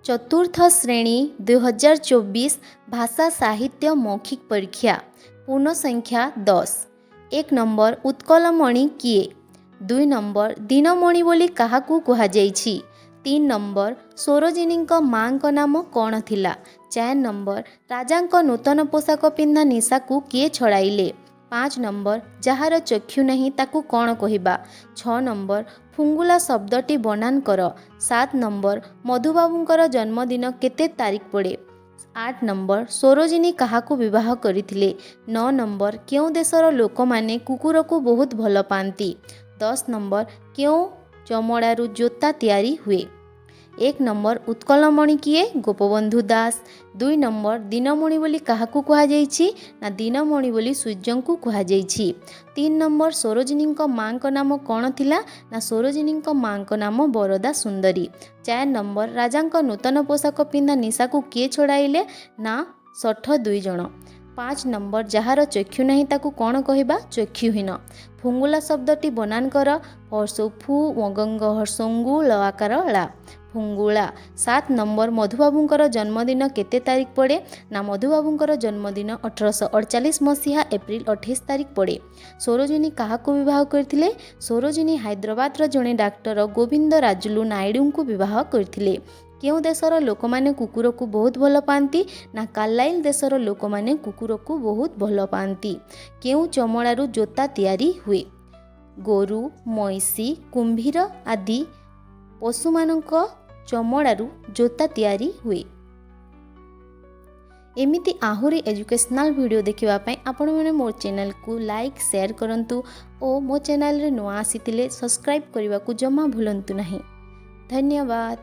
चतुर्थ श्रेणी 2024 भाषा साहित्य मौखिक परीक्षा पूर्ण संख्या 10। 1 नंबर उत्कलमणि किए। 2 नंबर दिनमणि बोली काहाकू कुहाଯାଇଛି। 3 नंबर सरोजिनीଙ୍କ माँଙ୍କ नाम कौन थिला। 4 नंबर राजाଙ୍କ नूतन पोशाक पिंधा निशाकू किए छड़ाइले। 5 नंबर जହାର चक्षु नहीं ताकू कौन कहिबा। 6 नंबर फुंगुला शब्दटी बनान कर। 7 नंबर मधुबाबूंकर जन्मदिन केते तारीख पड़े। 8 नंबर सरोजिनी काहाकू विवाह करथिले। 9 नंबर क्यों देशर लोक माने कुकुर को बहुत भल पाती। 10 नंबर क्यों चमड़ारू जोता तैयारी हुए। 1 नंबर उत्कलमणि किए गोपबंधु दास। 2 नंबर दिनमणि बोली काहाकू कुहाଯାଇଛି ना दिनमणि बोली सूर्यंकू कुहाଯାଇଛି। 3 नंबर सरोजिनीଙ୍କ माँଙ୍କ नाम कौन थिला ना सरोजिनीଙ୍କ माँଙ୍କ नाम बरदा सुंदरी। 4 नंबर राजाଙ୍କ नूतन पोशाक पिंधा निशाकू किए छड़ाइले ना 62 जन। 5 नंबर जହାର चक्षु नहीं ताकू कौन कहिबा चक्षुहीन। फुंगुला शब्दटी बनान कर हर्षौ फु मगंग हर्षंगु लआकार ला फुंगुला। 7 नंबर मधुबाबूंकर जन्मदिन केते तारीख पड़े ना मधुबाबूंकर जन्मदिन 1848 मसीहा एप्रिल 28 तारीख पड़े। सरोजिनी काहाकू विवाह करथिले। सरोजिनी हैदराबादर जड़े डाक्टर गोविंद राजुलु नायडू को विवाह करथिले। केउं देशर लोक माने कुकुर को बहुत भल पाती ना कार्लाइल देशर लोक माने कुकुर को बहुत भल पाती। केउं चमड़ारू जोता तैयारी हुए। गोरु मईसी कुंभीर आदि पशुमानक चमड़ारू जोता तैयारी हुए। एमिति आहुरी एजुकेशनल वीडियो देखिबा पई आपण माने मोर चैनल को लाइक शेयर करंतु और मो चैनल रे नुआ आसीतिले सब्सक्राइब करबा को जमा भूलंतु नहीं। धन्यवाद।